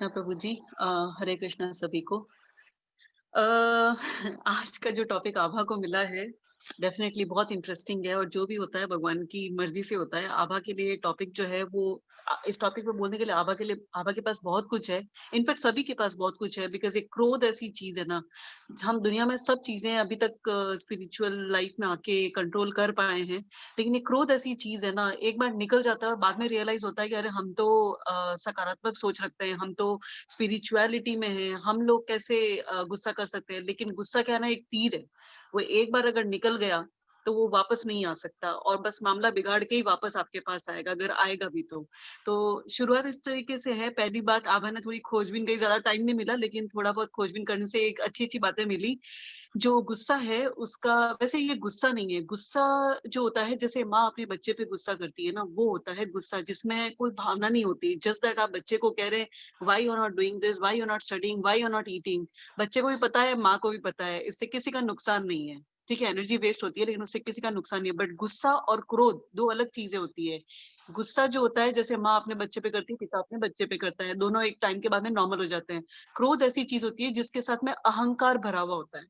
कृष्णा प्रभु जी। हरे कृष्णा सभी को। अ, आज का जो टॉपिक आभा को मिला है, डेफिनेटली बहुत इंटरेस्टिंग है और जो भी होता है भगवान की मर्जी से होता है। आभा के लिए टॉपिक जो है वो इस टॉपिक पे बोलने के लिए आभा के पास बहुत कुछ है। इनफैक्ट सभी के पास बहुत कुछ है, बिकॉज़ एक क्रोध ऐसी चीज़ है ना, हम दुनिया में सब चीज़ें अभी तक स्पिरिचुअल लाइफ में आके कंट्रोल कर पाए हैं, लेकिन ये क्रोध ऐसी चीज़ है ना, एक बार निकल जाता है और बाद में रियलाइज़ होता है कि अरे हम तो सकारात्मक सोच रखते हैं, हम तो स्पिरिचुअलिटी में है, हम लोग कैसे गुस्सा कर सकते हैं। लेकिन गुस्सा क्या है ना, एक तीर है, वो एक बार अगर निकल गया तो वो वापस नहीं आ सकता और बस मामला बिगाड़ के ही वापस आपके पास आएगा, अगर आएगा भी तो शुरुआत इस तरीके से है। पहली बात, आभा ने थोड़ी खोजबीन करी, ज्यादा टाइम नहीं मिला लेकिन थोड़ा बहुत खोजबीन करने से एक अच्छी अच्छी बातें मिली। जो गुस्सा है उसका, वैसे ये गुस्सा नहीं है। गुस्सा जो होता है, जैसे माँ अपने बच्चे पे गुस्सा करती है ना, वो होता है गुस्सा, जिसमें कोई भावना नहीं होती। जस्ट दैट आप बच्चे को कह रहे हैं why you are not doing this, why you are not studying, why you are not eating. बच्चे को भी पता है, माँ को भी पता है, इससे किसी का नुकसान नहीं है। ठीक है, एनर्जी वेस्ट होती है लेकिन उससे किसी का नुकसान नहीं है। बट गुस्सा और क्रोध दो अलग चीजें होती है। गुस्सा जो होता है, जैसे माँ अपने बच्चे पे करती है, पिता अपने बच्चे पे करता है, दोनों एक टाइम के बाद में नॉर्मल हो जाते हैं। क्रोध ऐसी चीज होती है जिसके साथ में अहंकार भरा हुआ होता है।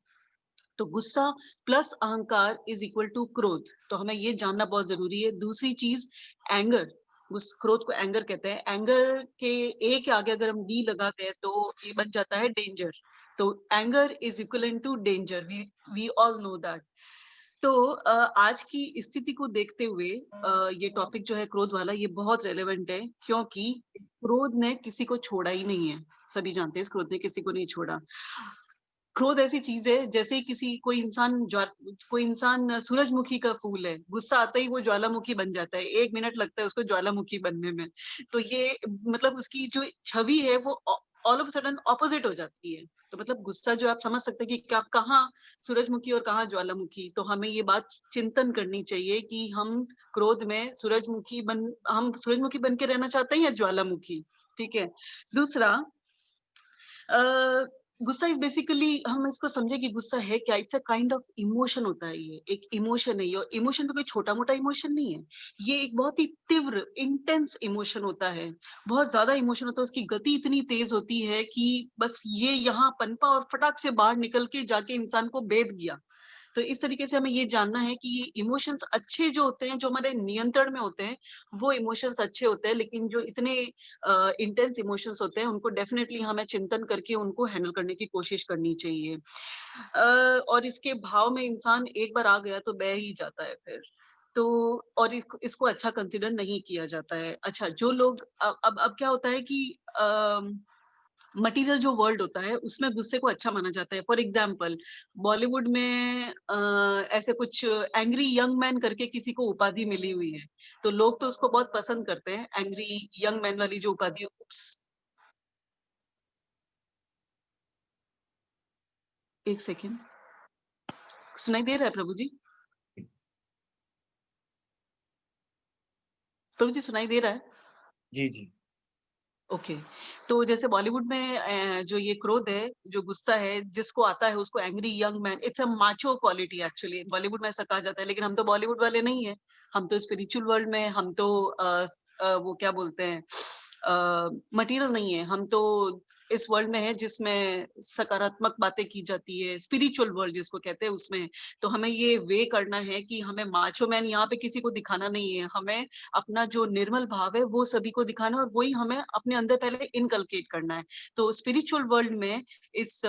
तो गुस्सा प्लस अहंकार इज इक्वल टू क्रोध। तो हमें ये जानना बहुत जरूरी है। दूसरी चीज, एंगर। क्रोध को एंगर कहते हैं। एंगर के ए के आगे अगर हम डी लगाते हैं तो ये बन जाता है डेंजर। तो anger is equal to danger, we all know that. तो आज की स्थिति को देखते हुए ये टॉपिक जो है क्रोध वाला, ये बहुत रेलेवेंट है, क्योंकि क्रोध ने किसी को छोड़ा ही नहीं है। सभी जानते हैं इस क्रोध ने किसी को नहीं छोड़ा। क्रोध ऐसी चीज है, जैसे ही कोई इंसान सूरजमुखी का फूल है, गुस्सा आता ही वो ज्वालामुखी बन जाता है। 1 मिनट लगता है उसको ज्वालामुखी बनने में। तो ये मतलब उसकी जो छवि है वो ऑल ऑफ सडन ऑपोजिट हो जाती है। तो मतलब गुस्सा जो आप समझ सकते हैं कि क्या, कहाँ सूरजमुखी और कहाँ ज्वालामुखी। तो हमें ये बात चिंतन करनी चाहिए कि हम सूरजमुखी बन के रहना चाहते हैं या ज्वालामुखी। ठीक है। दूसरा, अ, गुस्सा इज बेसिकली, हम इसको समझे कि गुस्सा है क्या। It's a kind of emotion होता है। ये एक इमोशन है। ये इमोशन भी कोई छोटा मोटा इमोशन नहीं है। ये एक बहुत ही तीव्र इंटेंस इमोशन होता है। बहुत ज्यादा इमोशन होता है, उसकी गति इतनी तेज होती है कि बस ये यहाँ पनपा और फटाक से बाहर निकल के जाके इंसान को भेद गया। तो इस तरीके से हमें ये जानना है कि इमोशंस अच्छे जो होते हैं, जो हमारे नियंत्रण में होते हैं, वो इमोशंस अच्छे होते हैं। लेकिन जो इतने इंटेंस इमोशंस होते हैं, उनको डेफिनेटली हमें चिंतन करके उनको हैंडल करने की कोशिश करनी चाहिए। और इसके भाव में इंसान एक बार आ गया तो बह ही जाता है फिर। तो और इसको अच्छा कंसिडर नहीं किया जाता है। अच्छा, जो लोग अब क्या होता है कि मटीरियल जो वर्ल्ड होता है उसमें गुस्से को अच्छा माना जाता है। फॉर एग्जाम्पल, बॉलीवुड में ऐसे कुछ एंग्री यंग मैन करके किसी को उपाधि मिली हुई है, तो लोग तो उसको बहुत पसंद करते हैं, एंग्री यंग मैन वाली जो उपाधि। एक सेकेंड, सुनाई दे रहा है प्रभु जी? प्रभु जी सुनाई दे रहा है? जी, जी। ओके। तो जैसे बॉलीवुड में जो ये क्रोध है, जो गुस्सा है, जिसको आता है उसको angry young man, it's a macho quality actually. Bollywood में ऐसा कहा जाता है, लेकिन हम तो बॉलीवुड वाले नहीं है। हम तो स्पिरिचुअल वर्ल्ड में, हम तो वो क्या बोलते हैं, मटेरियल नहीं है। हम तो इस वर्ल्ड में है जिसमें सकारात्मक बातें की जाती है, स्पिरिचुअल वर्ल्ड जिसको कहते हैं उसमें। तो हमें ये वे करना है कि हमें माचो मैन यहाँ पे किसी को दिखाना नहीं है। हमें अपना जो निर्मल भाव है वो सभी को दिखाना है और वही हमें अपने अंदर पहले इनकलकेट करना है। तो स्पिरिचुअल वर्ल्ड में इस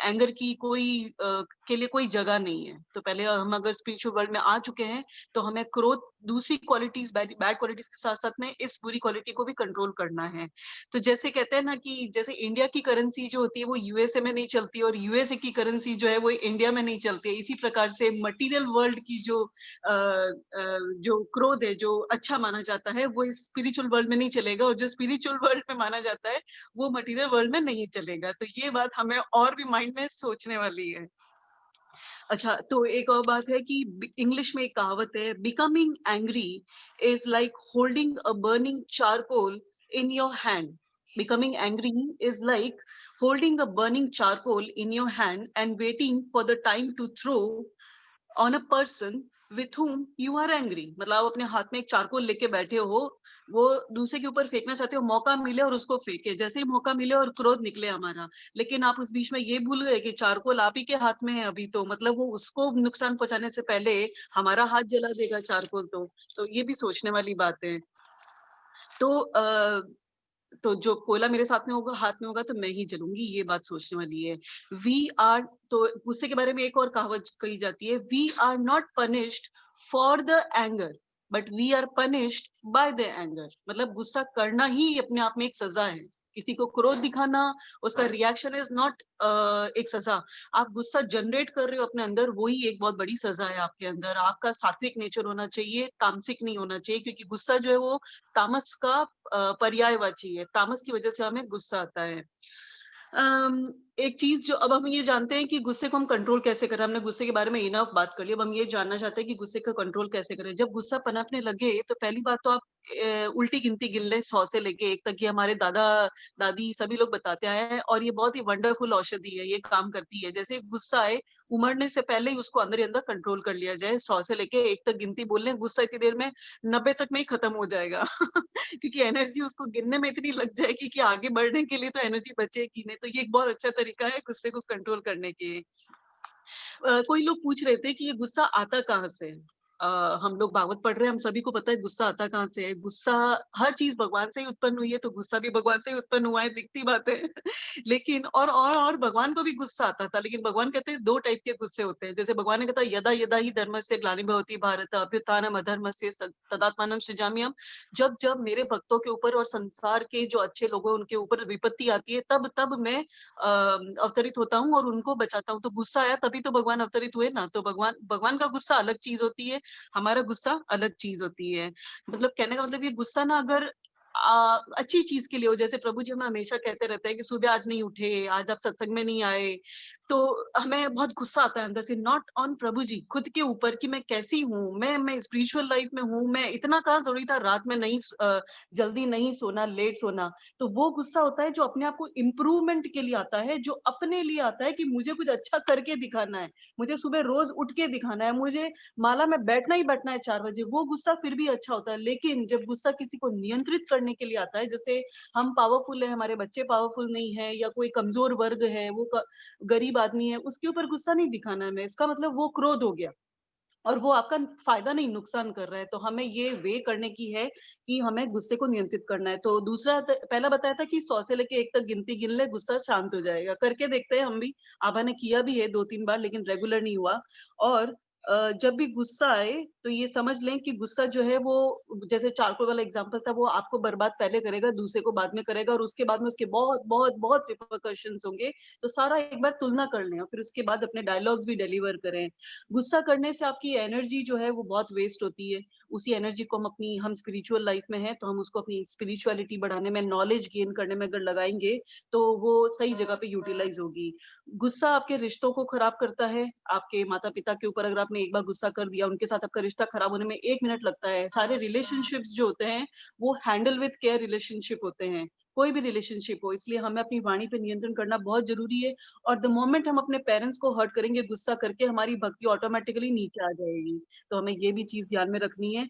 एंगर की के लिए कोई जगह नहीं है। तो पहले हम अगर स्पिरिचुअल वर्ल्ड में आ चुके हैं तो हमें क्रोध, दूसरी क्वालिटीज, बैड क्वालिटीज के साथ साथ में इस बुरी क्वालिटी को भी कंट्रोल करना है। तो जैसे कहते हैं ना कि जैसे इंडिया की करेंसी जो होती है वो यूएसए में नहीं चलती और यूएसए की करेंसी जो है वो इंडिया में नहीं चलती है, इसी प्रकार से मटेरियल वर्ल्ड की जो क्रोध है, जो अच्छा माना जाता है, वो इस स्पिरिचुअल वर्ल्ड में नहीं चलेगा, और जो स्पिरिचुअल वर्ल्ड में माना जाता है वो मटेरियल वर्ल्ड में नहीं चलेगा। तो ये बात हमें और भी माइंड में सोचने वाली है। अच्छा, तो एक और बात है कि इंग्लिश में एक कहावत है, becoming angry is like holding a burning charcoal in your hand. Becoming angry is like holding a burning charcoal in your hand and waiting for the time to throw on a person with whom you are angry, मतलब आप अपने हाथ में एक charcoal लेके बैठे हो, वो दूसरे के ऊपर फेंकना चाहते हो, मौका मिले और उसको फेंके, जैसे ही मौका मिले और क्रोध निकले हमारा, लेकिन आप उस बीच में ये भूल गए कि चारकोल आप ही के हाथ में है अभी, तो मतलब वो उसको नुकसान पहुंचाने से पहले हमारा हाथ जला देगा चारकोल, तो ये भी सोचने वाली बात है। तो तो जो कोयला मेरे साथ में होगा, हाथ में होगा, तो मैं ही जलूंगी, ये बात सोचने वाली है। वी आर, तो गुस्से के बारे में एक और कहावत कही जाती है, we are not punished for the anger, but we are punished by the anger, मतलब गुस्सा करना ही अपने आप में एक सजा है। किसी को क्रोध दिखाना, उसका रिएक्शन इज नॉट एक सजा। आप गुस्सा जनरेट कर रहे हो अपने अंदर, वो ही एक बहुत बड़ी सजा है आपके अंदर। आपका सात्विक नेचर होना चाहिए, तामसिक नहीं होना चाहिए, क्योंकि गुस्सा जो है वो तामस का पर्यायवाची है। तामस की वजह से हमें गुस्सा आता है। एक चीज जो, अब हम ये जानते हैं कि गुस्से को हम कंट्रोल कैसे करें, हमने गुस्से के बारे में इनफ बात कर ली, अब हम ये जानना चाहते हैं कि गुस्से का कंट्रोल कैसे करें। जब गुस्सा पनपने लगे तो पहली बात तो आप उल्टी गिनती गिन लें 100 से लेके 1 तक, ये हमारे दादा दादी सभी लोग बताते आए हैं, और ये बहुत ही वंडरफुल औषधि है, ये काम करती है। जैसे गुस्सा आए, उमड़ने से पहले ही उसको अंदर ही अंदर कंट्रोल कर लिया जाए, 100 से लेके 1 तक गिनती बोल लें, गुस्सा इतनी देर में 90 तक में ही खत्म हो जाएगा। क्योंकि एनर्जी उसको गिनने में इतनी लग जाएगी कि आगे बढ़ने के लिए तो एनर्जी बचेगी नहीं। तो ये एक बहुत अच्छा तरीका है गुस्से को कंट्रोल करने के। कोई लोग पूछ रहे थे कि ये गुस्सा आता कहाँ से है? हम लोग भागवत पढ़ रहे हैं, हम सभी को पता है गुस्सा आता कहाँ से है। गुस्सा, हर चीज़ भगवान से ही उत्पन्न हुई है, तो गुस्सा भी भगवान से ही उत्पन्न हुआ है, दिखती बात है। लेकिन और भगवान को भी गुस्सा आता था, लेकिन भगवान कहते हैं 2 टाइप के गुस्से होते हैं। जैसे भगवान ने कहा यदा यदा ही धर्मस्य ग्लानिर्भवति भारत अभ्युत्थानम् अधर्मस्य तदात्मानं सृजाम्यहम्। जब मेरे भक्तों के ऊपर और संसार के जो अच्छे लोग हैं उनके ऊपर विपत्ति आती है, तब तब मैं अवतरित होता हूँ और उनको बचाता हूँ। तो गुस्सा आया तभी तो भगवान अवतरित हुए ना। तो भगवान भगवान का गुस्सा अलग चीज होती है, हमारा गुस्सा अलग चीज होती है। मतलब कहने का मतलब ये गुस्सा ना अगर अच्छी चीज के लिए हो, जैसे प्रभु जी हमें हमेशा कहते रहते हैं कि सुबह आज नहीं उठे, आज आप सत्संग में नहीं आए, तो हमें बहुत गुस्सा आता है अंदर से, नॉट ऑन प्रभु जी, खुद के ऊपर कि मैं कैसी हूँ, मैं स्पिरिचुअल लाइफ में हूँ, मैं इतना कहाँ जरूरी था रात में नहीं जल्दी नहीं सोना, लेट सोना। तो वो गुस्सा होता है जो अपने आप को इम्प्रूवमेंट के लिए आता है, जो अपने लिए आता है कि मुझे कुछ अच्छा करके दिखाना है, मुझे सुबह रोज उठ के दिखाना है, मुझे माला में बैठना ही बैठना है 4 बजे। वो गुस्सा फिर भी अच्छा होता है। लेकिन जब गुस्सा किसी को नियंत्रित करने के लिए आता है, जैसे हम पावरफुल है, हमारे बच्चे पावरफुल नहीं है, या कोई कमजोर वर्ग है, वो गरीब आदमी है, उसके ऊपर गुस्सा नहीं दिखाना है हमें, इसका मतलब वो क्रोध हो गया और वो आपका फायदा नहीं नुकसान कर रहा है। तो हमें ये वे करने की है कि हमें गुस्से को नियंत्रित करना है। तो दूसरा पहला बताया था कि 100 से लेके 1 तक गिनती गिन ले, गुस्सा शांत हो जाएगा। करके देखते हैं हम भी, आभा ने किया भी है 2-3 बार, लेकिन रेगुलर नहीं हुआ। और जब भी गुस्सा आए तो ये समझ लें कि गुस्सा जो है वो, जैसे चारकोल वाला एग्जांपल था, वो आपको बर्बाद पहले करेगा, दूसरे को बाद में करेगा, और उसके बाद में उसके बहुत बहुत बहुत रिपरकशंस होंगे। तो सारा एक बार तुलना कर लें और फिर उसके बाद अपने डायलॉग्स भी डिलीवर करें। गुस्सा करने से आपकी एनर्जी जो है वो बहुत वेस्ट होती है। उसी एनर्जी को हम स्पिरिचुअल लाइफ में हैं, तो हम उसको अपनी स्पिरिचुअलिटी बढ़ाने में, नॉलेज गेन करने में अगर लगाएंगे, तो वो सही जगह पे यूटिलाइज होगी। गुस्सा आपके रिश्तों को खराब करता है। आपके माता-पिता के ऊपर अगर आपने एक बार गुस्सा कर दिया, उनके साथ आपका रिश्ता खराब होने में 1 मिनट लगता है। सारे रिलेशनशिप्स जो होते हैं, वो हैंडल विद केयर रिलेशनशिप होते हैं। कोई भी रिलेशनशिप हो, इसलिए हमें अपनी वाणी पे नियंत्रण करना बहुत ज़रूरी है। और द मोमेंट हम अपने पेरेंट्स को हर्ट करेंगे गुस्सा करके, हमारी भक्ति ऑटोमेटिकली नीचे आ जाएगी। तो हमें ये भी चीज़ ध्यान में रखनी है।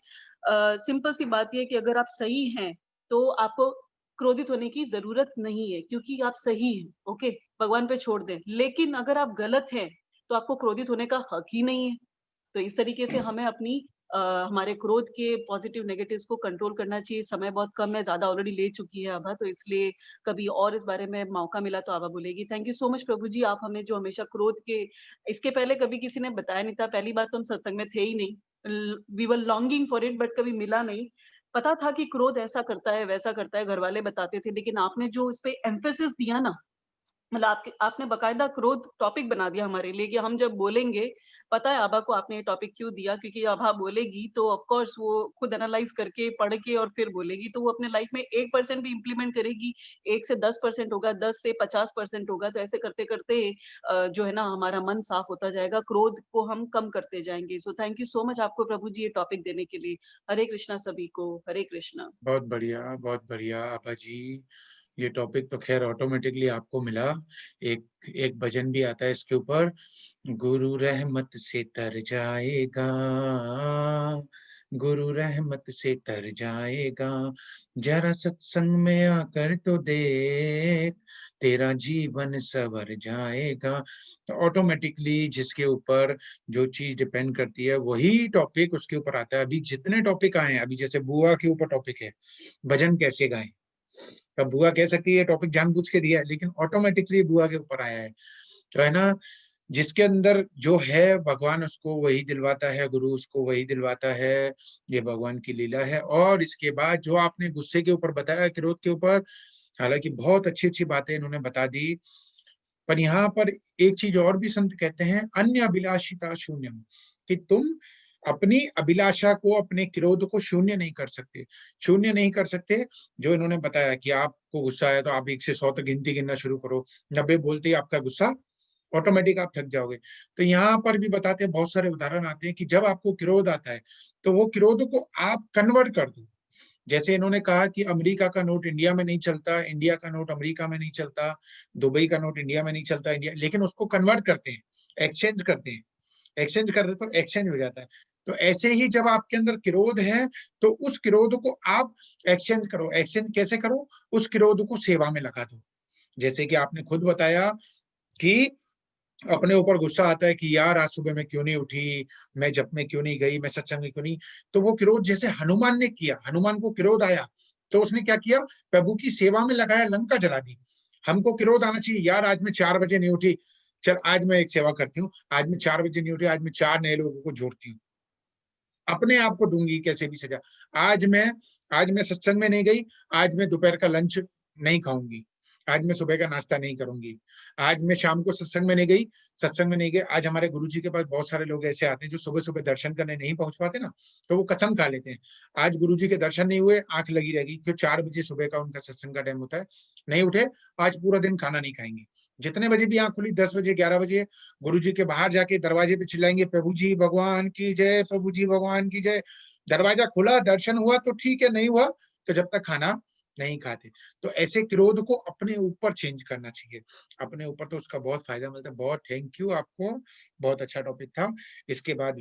सिंपल सी बात ये है कि अगर आप सही हैं, तो आपको क्रोधित होने की ज़रूरत नहीं है, क्योंकि आप सही हैं, ओके? भगवान पे छोड़ दें। लेकिन अगर आप गलत हैं, तो आपको क्रोधित होने का हक ही नहीं है। तो इस तरीके से हमें अपनी हमारे क्रोध के पॉजिटिव नेगेटिव्स को कंट्रोल करना चाहिए। समय बहुत कम है, ज़्यादा ऑलरेडी ले चुकी है आभा, तो इसलिए कभी और इस बारे में मौका मिला तो आभा बोलेगी। थैंक यू सो मच प्रभु जी, आप हमें जो हमेशा क्रोध के, इसके पहले कभी किसी ने बताया नहीं था। पहली बात तो हम सत्संग में थे ही नहीं। We were longing for it, but कभी मिला नहीं। पता था कि क्रोध ऐसा करता है, वैसा करता है, घरवाले बताते थे, लेकिन आपने जो इस पे एम्फेसिस दिया ना, मतलब आपके आपने बाकायदा क्रोध टॉपिक बना दिया हमारे लिए कि हम जब बोलेंगे, पता है आभा को आपने ये टॉपिक क्यों दिया, क्योंकि आभा बोलेगी तो ऑफ कोर्स वो खुद एनालाइज करके पढ़ के और फिर बोलेगी, तो वो अपने लाइफ में 1% भी इंप्लीमेंट करेगी। 1 से 10% होगा, 10 से 50% होगा, तो ऐसे करते करते जो है ना हमारा मन साफ होता जाएगा, क्रोध को हम कम करते जाएंगे। So thank you so much आपको प्रभु जी ये टॉपिक देने के लिए। हरे कृष्णा सभी को, हरे कृष्णा। बहुत बढ़िया आभा जी। ये टॉपिक तो ख़ैर ऑटोमेटिकली आपको मिला। एक एक भजन भी आता है इसके ऊपर, गुरु रहमत से तर जाएगा, गुरु रहमत से तर जाएगा, ज़रा सत्संग में आकर तो देख, तेरा जीवन सँवर जाएगा। तो ऑटोमेटिकली जिसके ऊपर जो चीज़ डिपेंड करती है, वही टॉपिक उसके ऊपर आता है। अभी जितने टॉपिक आए हैं, अभी जैसे बुआ के ऊपर टॉपिक है, भजन कैसे गाएँ? अब बुआ कह सकती है टॉपिक जानबूझ के दिया है, लेकिन ऑटोमेटिकली बुआ के ऊपर आया है। तो है ना, जिसके अंदर जो है भगवान उसको वही दिलवाता है, गुरु उसको वही दिलवाता है, ये भगवान की लीला है। और इसके बाद जो आपने गुस्से के ऊपर बताया, क्रोध के ऊपर, हालाँकि बहुत अच्छी-अच्छी बातें इन्होंने बता दी। पर यहाँ पर एक चीज़ और भी संत कहते हैं, अन्य अभिलाषिता शून्यम, कि तुम अपनी अभिलाषा को, अपने क्रोध को शून्य नहीं कर सकते। शून्य नहीं कर सकते, जो इन्होंने बताया कि आपको गुस्सा आया तो आप 1 से 100 तक गिनती गिनना शुरू करो। 90 बोलते ही आपका गुस्सा ऑटोमेटिक आप थक जाओगे। तो यहाँ पर भी बताते हैं, बहुत सारे उदाहरण आते हैं कि जब आपको क्रोध आता है, तो वो क्रोध को आप कन्वर्ट कर दो। जैसे इन्होंने कहा कि अमेरिका का नोट इंडिया में नहीं चलता, इंडिया का नोट अमेरिका में नहीं चलता, दुबई का नोट इंडिया में नहीं चलता, इंडिया, लेकिन उसको कन्वर्ट करते हैं, एक्सचेंज करते हैं। एक्सचेंज कर दे तो एक्सचेंज हो जाता है। तो ऐसे ही जब आपके अंदर क्रोध है, तो उस क्रोध को आप एक्सचेंज करो। एक्सचेंज कैसे करो? उस क्रोध को सेवा में लगा दो। जैसे कि आपने खुद बताया कि अपने ऊपर गुस्सा आता है कि यार आज सुबह मैं क्यों नहीं उठी, मैं जप में क्यों नहीं गई, मैं सत्संग में क्यों नहीं। तो वो क्रोध जैसे हनुमान ने किया, हनुमान को क्रोध आया, तो उसने क्या किया? प्रभु की सेवा में लगाया, लंका जला दी। हमको क्रोध आना चाहिए, यार आज मैं 4 बजे नहीं उठी, चल आज मैं एक सेवा करती हूँ, आज मैं 4 बजे नहीं उठी, आज मैं 4 नए लोगों को जोड़ती हूँ, अपने आप को दूंगी कैसे भी सजा। आज मैं आज मैं सत्संग में नहीं गई, आज मैं दोपहर का लंच नहीं खाऊंगी, आज मैं सुबह का नाश्ता नहीं करूंगी, आज मैं शाम को सत्संग में नहीं गए। आज हमारे गुरुजी के पास बहुत सारे लोग ऐसे आते हैं जो सुबह सुबह दर्शन करने नहीं पहुंच पाते ना, तो वो कसम खा लेते हैं, आज गुरुजी के दर्शन नहीं हुए, आंख लगी रहेगी, क्यों? 4 बजे सुबह का उनका सत्संग का टाइम होता है, नहीं उठे, आज पूरा दिन खाना नहीं खाएंगे। जितने बजे भी आंख खुली, 10 बजे, 11 बजे, गुरु जी के बाहर जाके दरवाजे पे चिल्लाएंगे, प्रभु जी भगवान की जय, प्रभु जी भगवान की जय। दरवाजा खुला, दर्शन हुआ तो ठीक है, नहीं हुआ तो जब तक खाना नहीं खाते। तो ऐसे क्रोध को अपने ऊपर चेंज करना चाहिए, अपने ऊपर, तो उसका बहुत फायदा मिलता है। बहुत थैंक यू आपको, बहुत अच्छा टॉपिक था। इसके बाद